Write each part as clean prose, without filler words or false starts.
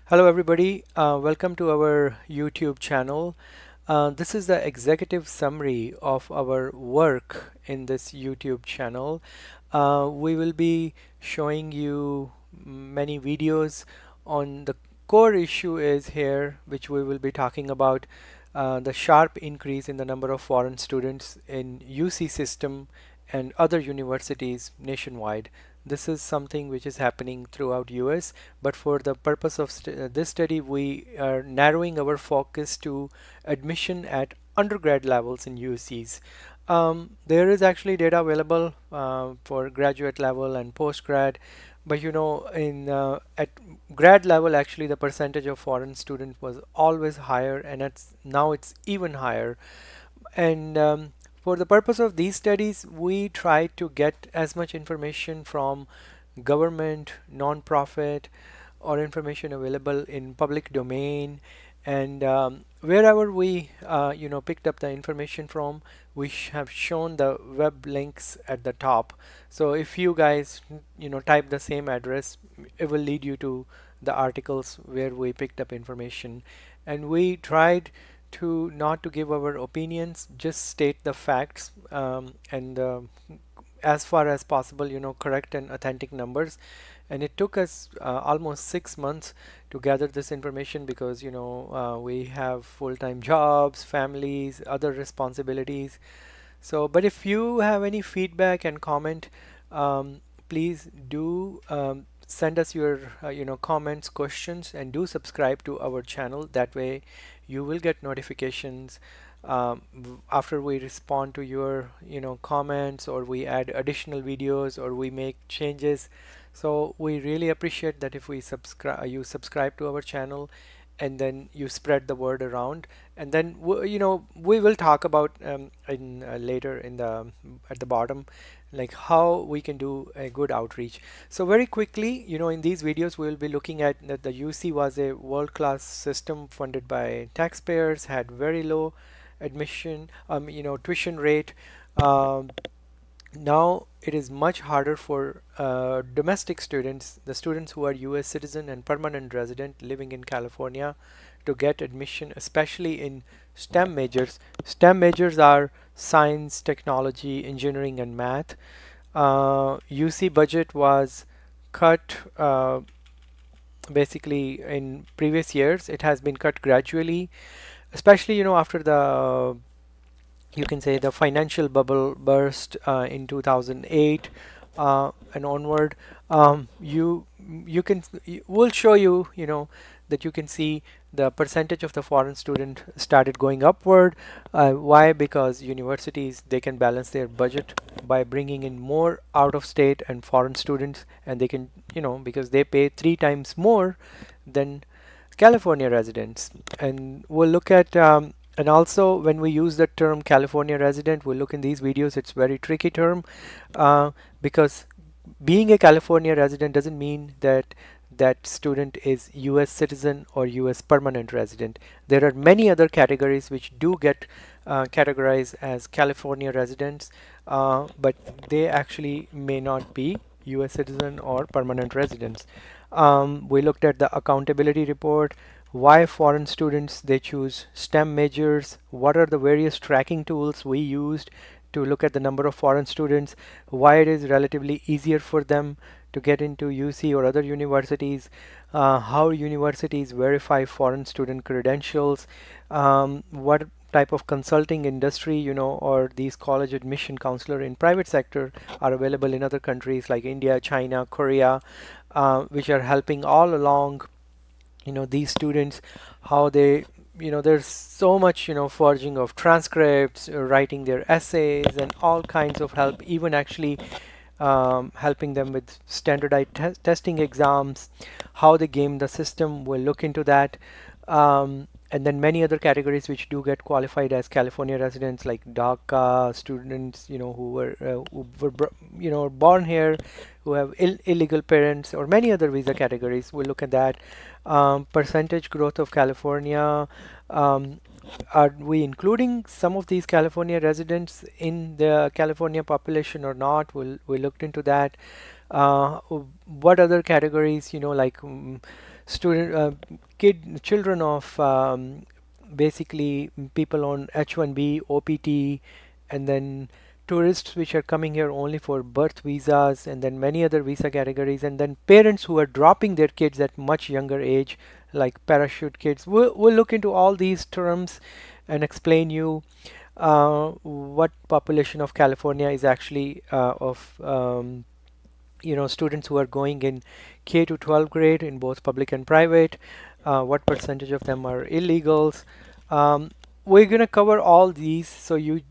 Hello everybody, welcome to our YouTube channel. This is the executive summary of our work in this YouTube channel. We will be showing you many videos on the core issue is here, which we will be talking about the sharp increase in the number of foreign students in UC system and other universities nationwide. This is something which is happening throughout US, but for the purpose of this study, we are narrowing our focus to admission at undergrad levels in UCs. There is actually data available for graduate level and postgrad, but in at grad level, actually the percentage of foreign students was always higher, and now it's even higher. And for the purpose of these studies, we try to get as much information from government, non-profit, or information available in public domain. And wherever we picked up the information from, we have shown the web links at the top. So if you guys type the same address, it will lead you to the articles where we picked up information. And we tried to not to give our opinions, just state the facts, and as far as possible, correct and authentic numbers. And it took us almost 6 months to gather this information because we have full-time jobs, families, other responsibilities. So but if you have any feedback and comment, please do send us your comments, questions, and do subscribe to our channel. That way you will get notifications after we respond to your comments, or we add additional videos, or we make changes. So we really appreciate that if we subscribe to our channel, and then you spread the word around. And then we will talk about in later in the at the bottom, like how we can do a good outreach. So very quickly, in these videos we will be looking at that the UC was a world-class system funded by taxpayers, had very low admission tuition rate. um, Now it is much harder for domestic students, the students who are US citizen and permanent resident living in California, to get admission, especially in STEM majors. STEM majors are science, technology, engineering, and math. UC budget was cut basically in previous years. It has been cut gradually, especially after the, you can say, the financial bubble burst in 2008 and onward. We'll show you that you can see the percentage of the foreign student started going upward. Why? Because universities, they can balance their budget by bringing in more out of state and foreign students, and they can, because they pay 3 times more than California residents. And we'll look at and also, when we use the term California resident, we'll look in these videos, it's very tricky term because being a California resident doesn't mean that that student is US citizen or US permanent resident. There are many other categories which do get categorized as California residents, but they actually may not be US citizen or permanent residents. We looked at the accountability report, why foreign students they choose STEM majors, what are the various tracking tools we used to look at the number of foreign students, why it is relatively easier for them to get into UC or other universities, how universities verify foreign student credentials, what type of consulting industry or these college admission counselor in private sector are available in other countries like India, China, Korea, which are helping all along these students, how they there's so much forging of transcripts, writing their essays, and all kinds of help, even actually helping them with standardized testing exams, how they game the system. We'll look into that. And then many other categories which do get qualified as California residents, like DACA students, who were born here, who have illegal parents, or many other visa categories. We'll look at that. Percentage growth of California. Are we including some of these California residents in the California population or not? We looked into that. What other categories, like children of basically people on H-1B, OPT, and then tourists which are coming here only for birth visas, and then many other visa categories, and then parents who are dropping their kids at much younger age, like parachute kids. We'll look into all these terms and explain you what population of California is actually of students who are going in K to 12 grade in both public and private, what percentage of them are illegals. Um, we're going to cover all these, so you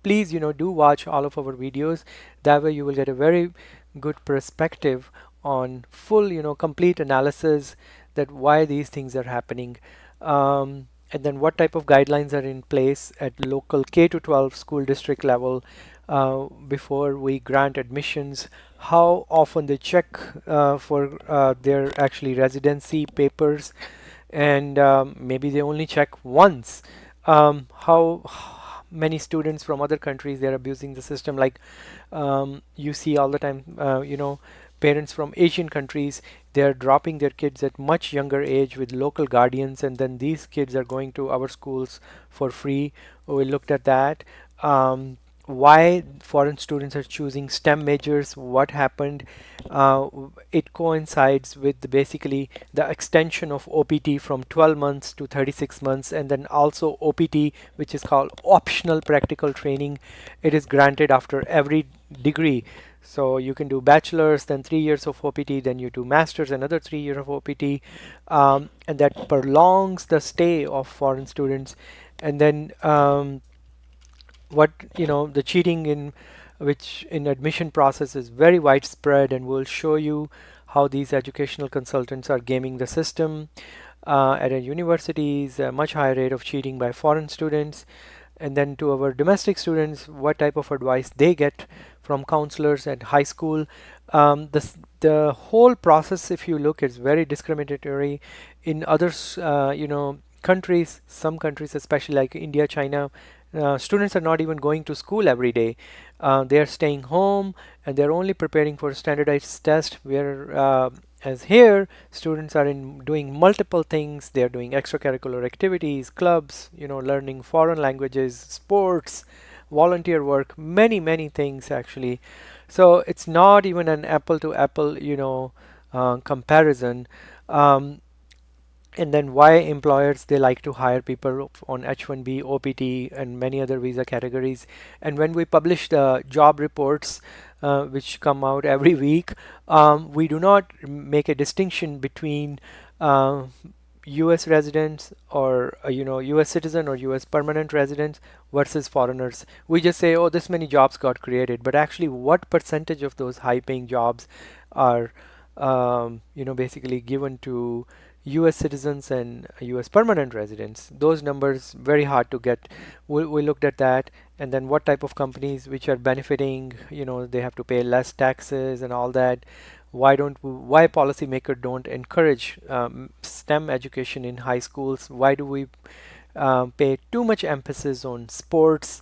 please do watch all of our videos. That way you will get a very good perspective on full complete analysis that why these things are happening, and then what type of guidelines are in place at local K to 12 school district level before we grant admissions, how often they check for their actually residency papers, and maybe they only check once. How many students from other countries they're abusing the system, like you see all the time, parents from Asian countries, they're dropping their kids at much younger age with local guardians, and then these kids are going to our schools for free. We looked at that. Why foreign students are choosing STEM majors, what happened. It coincides with basically the extension of OPT from 12 months to 36 months, and then also OPT, which is called optional practical training. It is granted after every degree. So you can do bachelor's, then 3 years of OPT, then you do master's, another 3 years of OPT, and that prolongs the stay of foreign students. And then what the cheating in which in admission process is very widespread, and we'll show you how these educational consultants are gaming the system at a universities, a much higher rate of cheating by foreign students. And then to our domestic students, what type of advice they get from counselors at high school. The whole process, if you look, is very discriminatory. In others, countries, some countries, especially like India, China, students are not even going to school every day. They are staying home and they're only preparing for a standardized test. Where as here, students are in doing multiple things. They're doing extracurricular activities, clubs, learning foreign languages, sports, volunteer work, many things actually. So it's not even an apple to apple, comparison. And then why employers they like to hire people on H-1B, OPT, and many other visa categories. And when we publish the job reports, which come out every week, we do not make a distinction between U.S. residents or U.S. citizen or U.S. permanent residents versus foreigners. We just say, oh, this many jobs got created, but actually, what percentage of those high-paying jobs are basically given to US citizens and US permanent residents? Those numbers very hard to get. We looked at that, and then what type of companies which are benefiting, they have to pay less taxes and all that. Why policymakers don't encourage STEM education in high schools? Why do we pay too much emphasis on sports?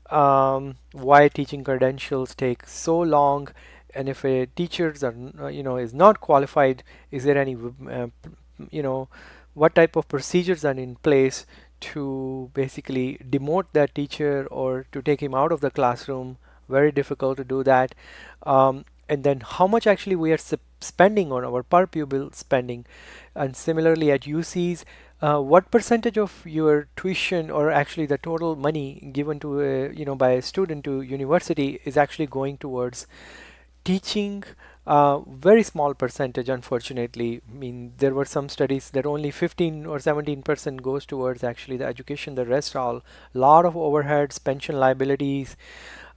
Why teaching credentials take so long? And if a teachers are is not qualified, is there any you know what type of procedures are in place to basically demote that teacher or to take him out of the classroom? Very difficult to do that. And then how much actually we are spending on our per pupil spending. And similarly at UCs, what percentage of your tuition or actually the total money given to by a student to university is actually going towards teaching? Very small percentage, unfortunately. I mean, there were some studies that only 15 or 17% goes towards actually the education. The rest all lot of overheads, pension liabilities.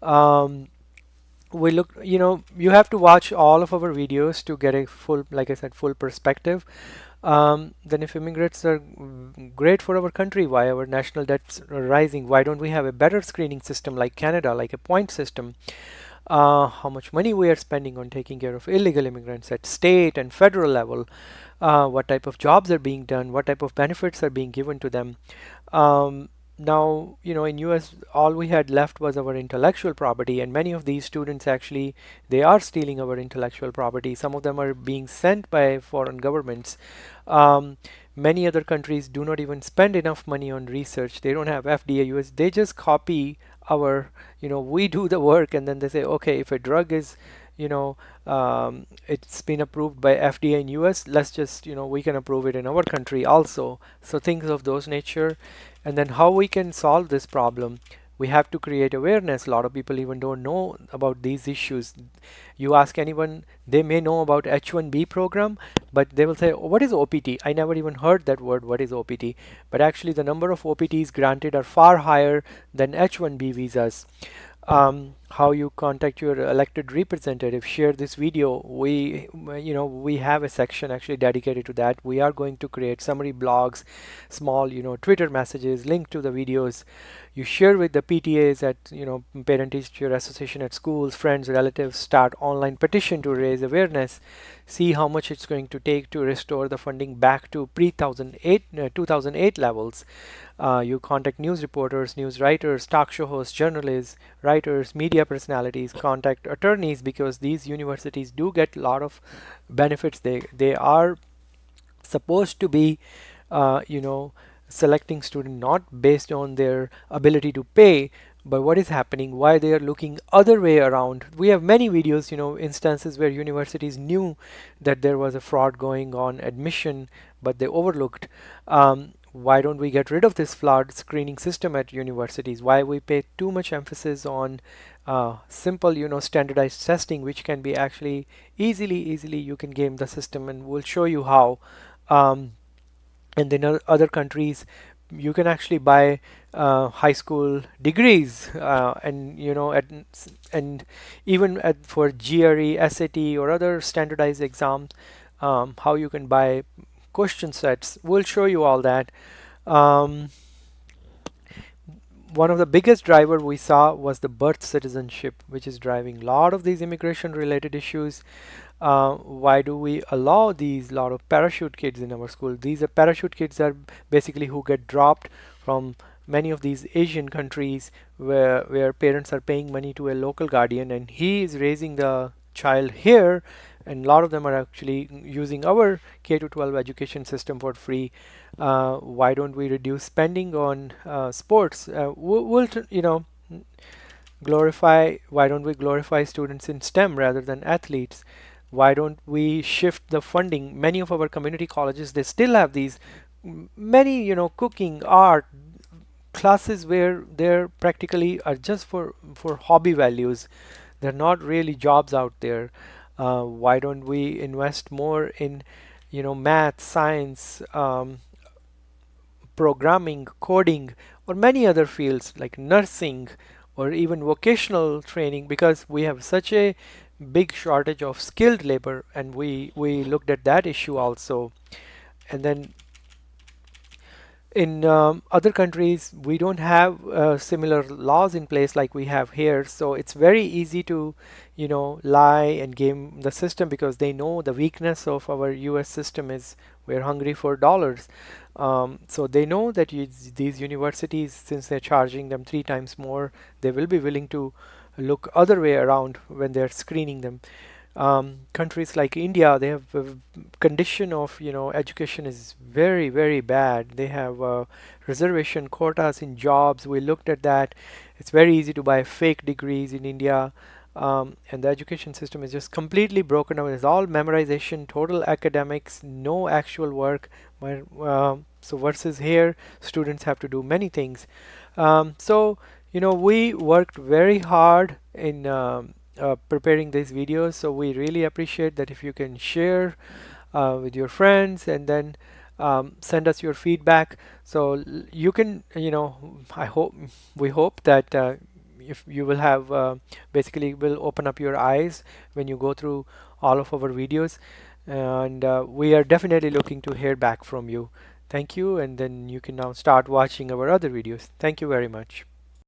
Um, we look, you have to watch all of our videos to get a full, like I said, full perspective. Then if immigrants are great for our country, why our national debts are rising? Why don't we have a better screening system like Canada, like a point system? How much money we are spending on taking care of illegal immigrants at state and federal level, what type of jobs are being done, what type of benefits are being given to them. now, in US, all we had left was our intellectual property, and many of these students actually, they are stealing our intellectual property. Some of them are being sent by foreign governments. Um, Many other countries do not even spend enough money on research. They don't have FDA, US. They just copy our, we do the work, and then they say, okay, if a drug is, you know, it's been approved by FDA in US, let's just, we can approve it in our country also. So things of those nature. And then how we can solve this problem? We have to create awareness. A lot of people even don't know about these issues. You ask anyone, they may know about H-1B program, but they will say, "Oh, what is OPT? I never even heard that word. What is OPT?" But actually the number of OPTs granted are far higher than H-1B visas. How you contact your elected representative. Share this video. We have a section actually dedicated to that. We are going to create summary blogs, small, Twitter messages, link to the videos. You share with the PTAs at, parent teacher association at schools, friends, relatives. Start online petition to raise awareness. See how much it's going to take to restore the funding back to pre-2008 2008 levels. You contact news reporters, news writers, talk show hosts, journalists, writers, media personalities. Contact attorneys, because these universities do get a lot of benefits. They are supposed to be, selecting student not based on their ability to pay, but what is happening, why they are looking other way around. We have many videos, instances where universities knew that there was a fraud going on admission, but they overlooked. Why don't we get rid of this flawed screening system at universities? Why we pay too much emphasis on simple, standardized testing, which can be actually easily you can game the system, and we'll show you how. Um, and in other countries, you can actually buy high school degrees, and and even for GRE, SAT, or other standardized exams, how you can buy question sets. We'll show you all that. Um, One of the biggest driver we saw was the birth citizenship, which is driving a lot of these immigration related issues. Why do we allow these lot of parachute kids in our school? These are parachute kids are basically who get dropped from many of these Asian countries where parents are paying money to a local guardian, and he is raising the child here, and a lot of them are actually using our K to 12 education system for free. Why don't we reduce spending on sports? Glorify. Why don't we glorify students in STEM rather than athletes? Why don't we shift the funding? Many of our community colleges, they still have these many, cooking, art classes where they're practically are just for hobby values. They're not really jobs out there. Why don't we invest more in, math, science, programming, coding, or many other fields like nursing or even vocational training, because we have such a big shortage of skilled labor, and we looked at that issue also. And then in other countries, we don't have similar laws in place like we have here, so it's very easy to, lie and game the system, because they know the weakness of our US system is we're hungry for dollars. So they know that these universities, since they're charging them 3 times more, they will be willing to look other way around when they're screening them. Countries like India, they have a condition of, education is very bad. They have reservation quotas in jobs. We looked at that. It's very easy to buy fake degrees in India. And the education system is just completely broken down. It's all memorization, total academics, no actual work. So versus here, students have to do many things. So, we worked very hard in preparing these videos, so we really appreciate that if you can share with your friends, and then send us your feedback. So you can, we hope that if you will have basically will open up your eyes when you go through all of our videos, and we are definitely looking to hear back from you. Thank you, and then you can now start watching our other videos. Thank you very much.